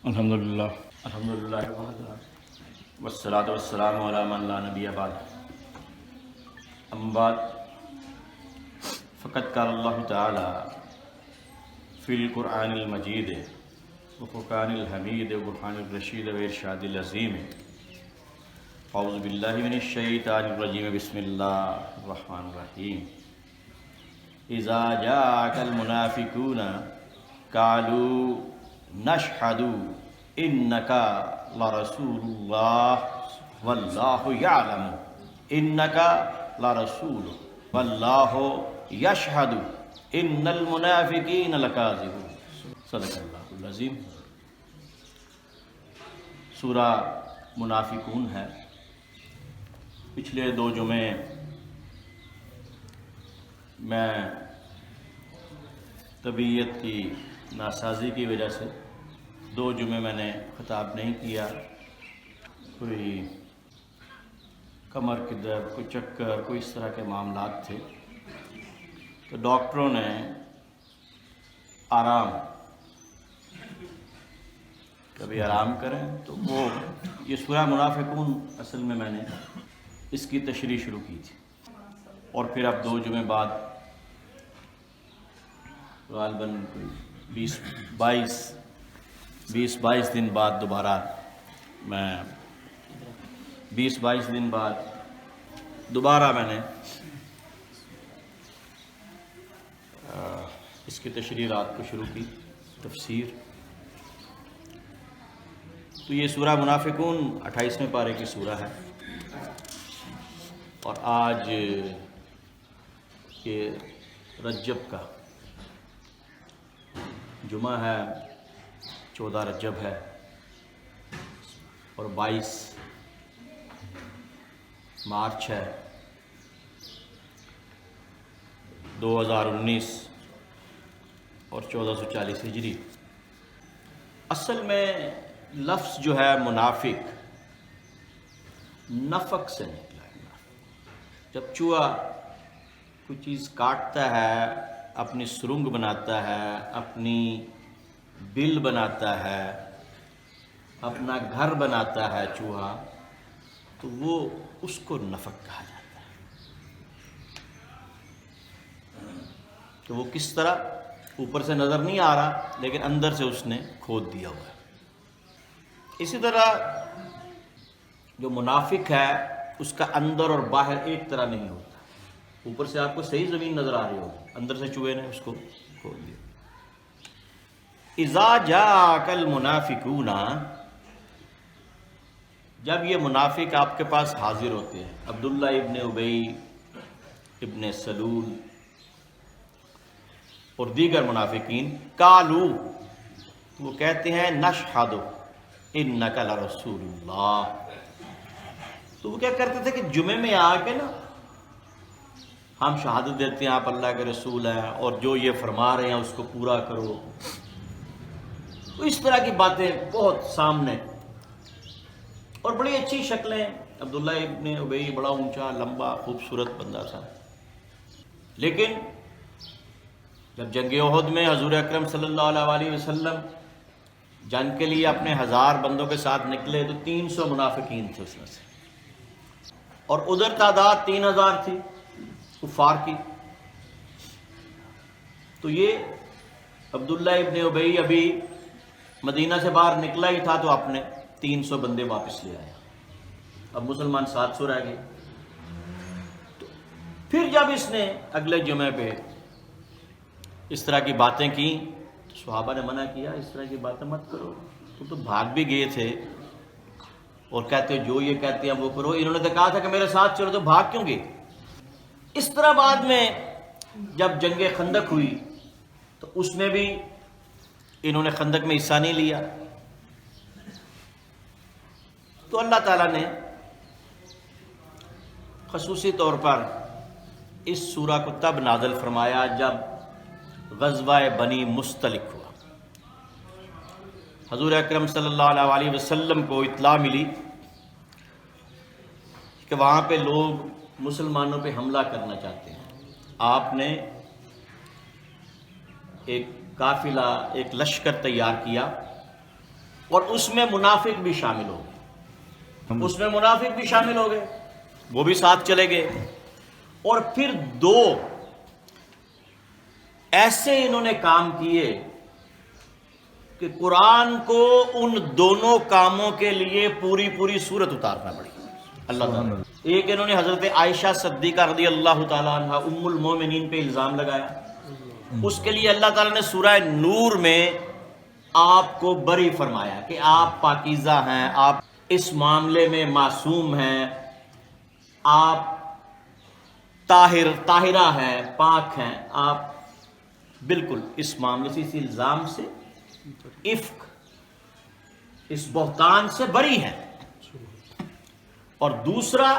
الحمدللہ والصلاة والسلام علی من لا نبی بعد اما بعد فقد قال اللہ تعالی فی القرآن المجید وفرقان الحمید وبرہان الرشید وارشاد العظیم اعوذ باللہ من الشیطان الرجیم بسم اللہ الرحمن الرحیم اذا جاءک المنافقون قالوا نشہد انکا لرسول اللہ واللہ یعلم انکا لرسول واللہ یشہد ان المنافقین لکاذبون صدق اللہ العظیم۔ سورہ منافقون ہے۔ پچھلے 2 جمعے میں طبیعت کی ناسازی کی وجہ سے 2 جمعے میں نے خطاب نہیں کیا۔ کوئی کمر کی درد، کوئی چکر، کوئی اس طرح کے معاملات تھے، تو ڈاکٹروں نے کبھی آرام کریں، تو وہ یہ سورہ منافقون اصل میں نے اس کی تشریح شروع کی تھی، اور پھر اب 2 جمعے بعد غالباً 20-22 دن بعد دوبارہ میں 20-22 دن بعد دوبارہ میں نے اس کی تشریح رات کو شروع کی، تفسیر۔ تو یہ سورہ منافقون 28ویں پارے کی سورہ ہے، اور آج یہ رجب کا جمعہ ہے، 14 رجب ہے، اور 22 مارچ ہے 2019 اور 1440 ہجری۔ اصل میں لفظ جو ہے منافق، نفق سے نکلا ہے۔ جب چوہا کوئی چیز کاٹتا ہے، اپنی سرنگ بناتا ہے، اپنی بل بناتا ہے، اپنا گھر بناتا ہے چوہا، تو وہ اس کو نفق کہا جاتا ہے۔ کہ وہ کس طرح اوپر سے نظر نہیں آ رہا، لیکن اندر سے اس نے کھود دیا ہوا ہے۔ اسی طرح جو منافق ہے، اس کا اندر اور باہر ایک طرح نہیں ہوتا۔ اوپر سے آپ کو صحیح زمین نظر آ رہی ہوگی، اندر سے چوہے نے اس کو کھود دیا۔ اذا جاءک المنافقون، جب یہ منافق آپ کے پاس حاضر ہوتے ہیں، عبداللہ ابن ابی ابن سلول اور دیگر منافقین، قالو، وہ کہتے ہیں نشہد انک لرسول اللہ۔ تو وہ کیا کرتے تھے کہ جمعے میں آ کے نا، ہم شہادت دیتے ہیں آپ اللہ کے رسول ہیں، اور جو یہ فرما رہے ہیں اس کو پورا کرو۔ تو اس طرح کی باتیں بہت سامنے، اور بڑی اچھی شکلیں۔ عبداللہ ابن ابی بڑا اونچا، لمبا، خوبصورت بندہ تھا، لیکن جب جنگ احد میں حضور اکرم صلی اللہ علیہ وسلم جنگ کے لیے اپنے 1000 بندوں کے ساتھ نکلے، تو 300 منافقین تھے اس میں سے، اور ادھر تعداد 3000 تھی کفار کی۔ تو یہ عبداللہ ابن ابی ابھی مدینہ سے باہر نکلا ہی تھا، تو اپنے 300 بندے واپس لے آیا۔ اب مسلمان 700 رہ گئے۔ تو پھر جب اس نے اگلے جمعے پہ اس طرح کی باتیں کی، تو صحابہ نے منع کیا، اس طرح کی باتیں مت کرو۔ تو بھاگ بھی گئے تھے، اور کہتے جو یہ کہتے ہیں وہ کرو۔ انہوں نے تو کہا تھا کہ میرے ساتھ چلو، تو بھاگ کیوں گئے؟ اس طرح بعد میں جب جنگ خندق ہوئی، تو اس میں بھی انہوں نے خندق میں حصہ نہیں لیا۔ تو اللہ تعالیٰ نے خصوصی طور پر اس سورہ کو تب نازل فرمایا جب غزوہ بنی مستلق ہوا۔ حضور اکرم صلی اللہ علیہ وسلم کو اطلاع ملی کہ وہاں پہ لوگ مسلمانوں پہ حملہ کرنا چاہتے ہیں۔ آپ نے ایک قافلہ، ایک لشکر تیار کیا، اور اس میں منافق بھی شامل ہو گئے، اس میں منافق بھی شامل ہو گئے، وہ بھی ساتھ چلے گئے۔ اور پھر دو ایسے انہوں نے کام کیے کہ قرآن کو ان دونوں کاموں کے لیے پوری سورت اتارنا پڑی اللہ تعالیٰ۔ ایک انہوں نے حضرت عائشہ صدیقہ رضی اللہ تعالیٰ عنہ ام المومنین پہ الزام لگایا، اس کے لیے اللہ تعالیٰ نے سورہ نور میں آپ کو بری فرمایا کہ آپ پاکیزہ ہیں، آپ اس معاملے میں معصوم ہیں، آپ طاہرہ ہیں، پاک ہیں، آپ بالکل اس معاملے سے، اس الزام سے، افک، اس بہتان سے بری ہیں۔ اور دوسرا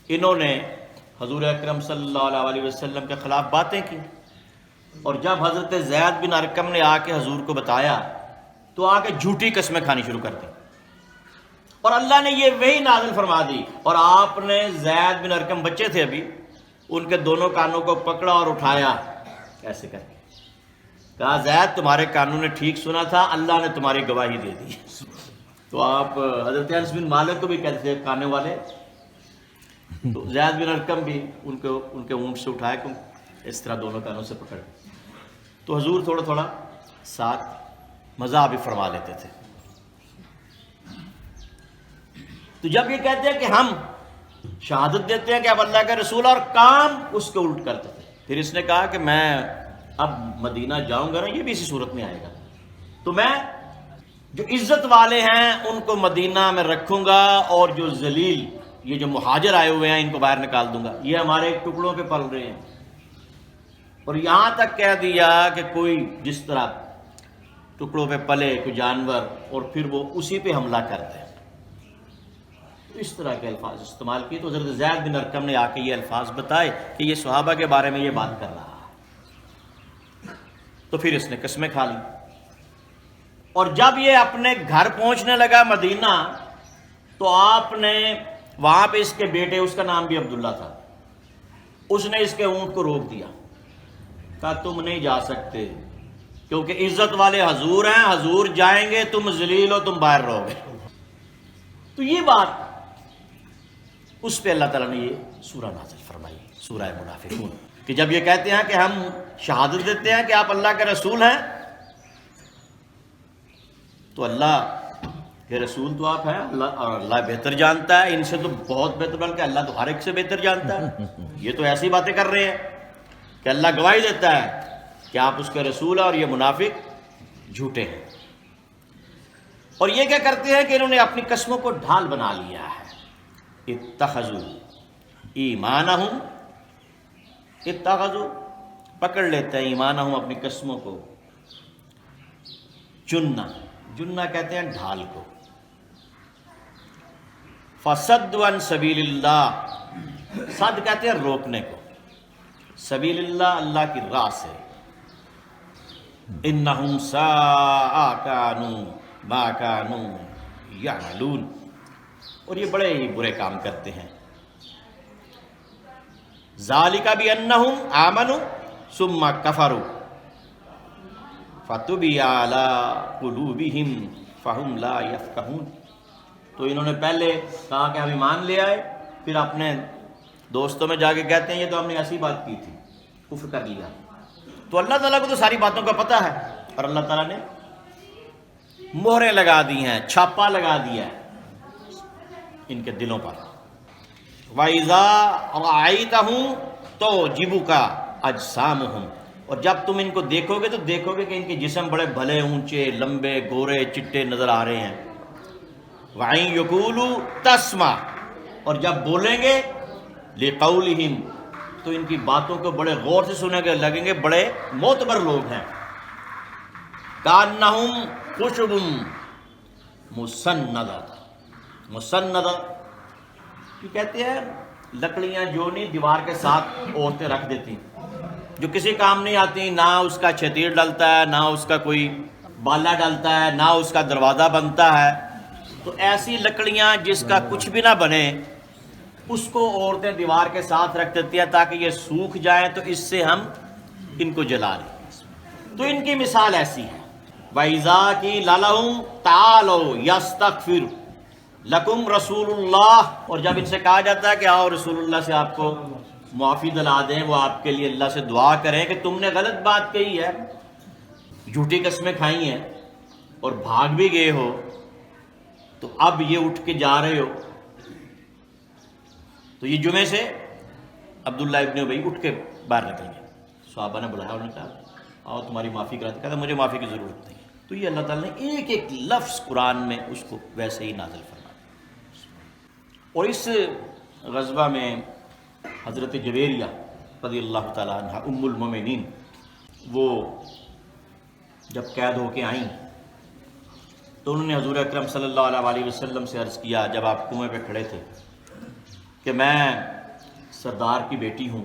انہوں نے حضور اکرم صلی اللہ علیہ وسلم کے خلاف باتیں کی، اور جب حضرت زید بن ارقم نے آ کے حضور کو بتایا تو آ کے جھوٹی قسمیں کھانی شروع کر دی، اور اللہ نے یہ وحی نازل فرما دی، اور آپ نے زید بن ارقم بچے تھے ابھی، ان کے دونوں کانوں کو پکڑا اور اٹھایا ایسے کر کے، کہا زید تمہارے کانوں نے ٹھیک سنا تھا، اللہ نے تمہاری گواہی دے دی۔ تو آپ حضرت انس بن مالک کو بھی کہتے تھے کانے والے، تو زید بن ارقم بھی ان کے اونٹ سے اٹھائے کو اس طرح دونوں کانوں سے پکڑ، تو حضور تھوڑا تھوڑا ساتھ مزاح بھی فرما لیتے تھے۔ تو جب یہ کہتے ہیں کہ ہم شہادت دیتے ہیں کہ اب اللہ کا رسول، اور کام اس کے الٹ کرتے تھے، پھر اس نے کہا کہ میں اب مدینہ جاؤں گا نا، یہ بھی اسی صورت میں آئے گا، تو میں جو عزت والے ہیں ان کو مدینہ میں رکھوں گا، اور جو ذلیل یہ جو مہاجر آئے ہوئے ہیں ان کو باہر نکال دوں گا، یہ ہمارے ٹکڑوں پہ پل رہے ہیں۔ اور یہاں تک کہہ دیا کہ کوئی جس طرح ٹکڑوں پہ پلے کوئی جانور اور پھر وہ اسی پہ حملہ کر دے، تو اس طرح کے الفاظ استعمال کیے۔ تو حضرت زید بن ارقم نے آ کے یہ الفاظ بتائے کہ یہ صحابہ کے بارے میں یہ بات کر رہا ہے، تو پھر اس نے قسمیں کھا لی۔ اور جب یہ اپنے گھر پہنچنے لگا مدینہ، تو آپ نے وہاں پہ اس کے بیٹے، اس کا نام بھی عبداللہ تھا، اس نے اس کے اونٹ کو روک دیا، کہا تم نہیں جا سکتے کیونکہ عزت والے حضور ہیں، حضور جائیں گے، تم ذلیل ہو، تم باہر رہو گے۔ تو یہ بات اس پہ اللہ تعالیٰ نے یہ سورہ نازل فرمائی، سورہ منافقون، کہ جب یہ کہتے ہیں کہ ہم شہادت دیتے ہیں کہ آپ اللہ کے رسول ہیں، تو اللہ کہ رسول تو آپ ہیں، اللہ اور اللہ بہتر جانتا ہے، ان سے تو بہت بہتر، بلکہ اللہ تو ہر ایک سے بہتر جانتا ہے۔ یہ تو ایسی باتیں کر رہے ہیں کہ اللہ گواہی دیتا ہے کہ آپ اس کے رسول ہیں، اور یہ منافق جھوٹے ہیں۔ اور یہ کیا کرتے ہیں کہ انہوں نے اپنی قسموں کو ڈھال بنا لیا ہے، اتخذوا ایمانہم، اتخذوا پکڑ لیتے ہیں ایمانہم اپنی قسموں کو، جنہ کہتے ہیں ڈھال کو، فصدوا عن سبیل اللہ، صد کہتے ہیں روکنے کو، سبیل اللہ اللہ کی راہ سے، انہم ساء کانوا ما کانوا یعملون، اور یہ بڑے ہی برے کام کرتے ہیں۔ ذالک بانہم آمنوا ثم کفروا فطبع علی قلوبہم فہم لا یفقہون، تو انہوں نے پہلے کہا کہ ہم ایمان لے آئے، پھر اپنے دوستوں میں جا کے کہتے ہیں یہ تو ہم نے ایسی بات کی تھی، کفر کر لیا۔ تو اللہ تعالیٰ کو تو ساری باتوں کا پتہ ہے، اور اللہ تعالیٰ نے مہریں لگا دی ہیں، چھاپا لگا دیا ہے ان کے دلوں پر۔ وَإِذَا رَأَيْتَهُمْ تُعْجِبُكَ أَجْسَامُهُمْ، اور جب تم ان کو دیکھو گے تو دیکھو گے کہ ان کے جسم بڑے بھلے، اونچے، لمبے، گورے، چٹے نظر آ رہے ہیں۔ وَإِن يَقُولُوا تَسْمَعْ، اور جب بولیں گے لِقَوْلِهِمْ، تو ان کی باتوں کو بڑے غور سے سنیں گے، لگیں گے بڑے معتبر لوگ ہیں۔ كَأَنَّهُمْ خُشُبٌ مُسَنَّدَةٌ، مسندہ یہ کہتے ہیں لکڑیاں جو نہیں دیوار کے ساتھ عورتیں رکھ دیتی، جو کسی کام نہیں آتی، نہ اس کا چھتیر ڈلتا ہے، نہ اس کا کوئی بالا ڈلتا ہے، نہ اس کا دروازہ بنتا ہے، تو ایسی لکڑیاں جس کا کچھ بھی نہ بنے اس کو عورتیں دیوار کے ساتھ رکھ دیتی ہیں تاکہ یہ سوکھ جائیں تو اس سے ہم ان کو جلا لیں۔ تو ان کی مثال ایسی ہے وَإِذَا قِيلَ لَهُمْ تَعَالَوْا يَسْتَغْفِرْ لَكُمْ رَسُولُ اللَّهِ، اور جب ان سے کہا جاتا ہے کہ آؤ رسول اللہ سے آپ کو معافی دلا دیں، وہ آپ کے لیے اللہ سے دعا کریں کہ تم نے غلط بات کہی ہے، جھوٹی قسمیں کھائی ہیں اور بھاگ بھی گئے ہو، تو اب یہ اٹھ کے جا رہے ہو. تو یہ جمعے سے عبداللہ ابن ابی اٹھ کے باہر نکل گئے. صحابہ نے بلایا، انہوں نے کہا آؤ تمہاری معافی کراتے. کہا مجھے معافی کی ضرورت نہیں. تو یہ اللہ تعالیٰ نے ایک ایک لفظ قرآن میں اس کو ویسے ہی نازل فرمایا. اور اس غزوہ میں حضرت جویریہ رضی اللہ تعالیٰ عنہ ام المومنین، وہ جب قید ہو کے آئیں تو انہوں نے حضور اکرم صلی اللہ علیہ وسلم سے عرض کیا جب آپ کنویں پہ کھڑے تھے کہ میں سردار کی بیٹی ہوں،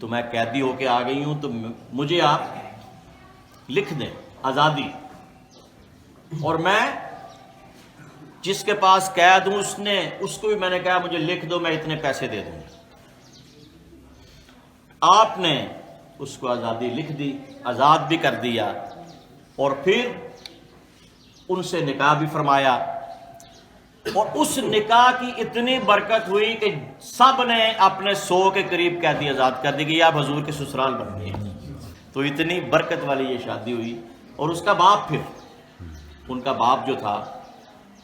تو میں قیدی ہو کے آ گئی ہوں، تو مجھے آپ لکھ دیں آزادی، اور میں جس کے پاس قید ہوں اس کو بھی میں نے کہا مجھے لکھ دو، میں اتنے پیسے دے دوں. آپ نے اس کو آزادی لکھ دی، آزاد بھی کر دیا، اور پھر ان سے نکاح بھی فرمایا. اور اس نکاح کی اتنی برکت ہوئی کہ سب نے اپنے 100 کے قریب قیدی آزاد کر دی کہ یہ آپ حضور کے سسرال بن گئے. تو اتنی برکت والی یہ شادی ہوئی. اور اس کا باپ، پھر ان کا باپ جو تھا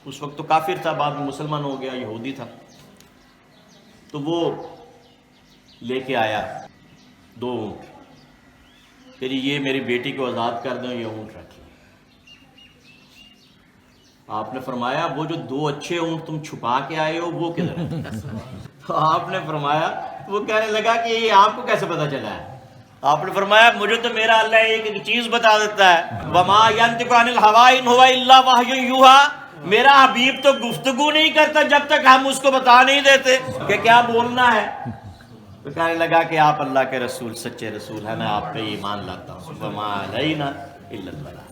اس وقت تو کافر تھا، بعد میں مسلمان ہو گیا، یہودی تھا، تو وہ لے کے آیا 2 اونٹ کہ جی یہ میری بیٹی کو آزاد کر دیں، یہ اونٹ رکھ لیں. آپ نے فرمایا وہ جو 2 اچھے اونٹ تم چھپا کے آئے ہو وہ کدھر ہیں؟ تو آپ نے فرمایا، وہ کہنے لگا کہ یہ آپ کو کیسے پتا چلا ہے؟ آپ نے فرمایا مجھے تو میرا اللہ ایک چیز بتا دیتا ہے، وَمَا يَنْطِقُ عَنِ الْهَوَىٰ إِنْ هُوَ إِلَّا وَحْيٌ يُوحَىٰ. میرا حبیب تو گفتگو نہیں کرتا جب تک ہم اس کو بتا نہیں دیتے کہ کیا بولنا ہے. تو کہنے لگا کہ آپ اللہ کے رسول، سچے رسول ہیں، میں آپ پہ ایمان لاتا ہوں. وَمَا عَلَيْنَا إِلَّا الْبَلَاغُ.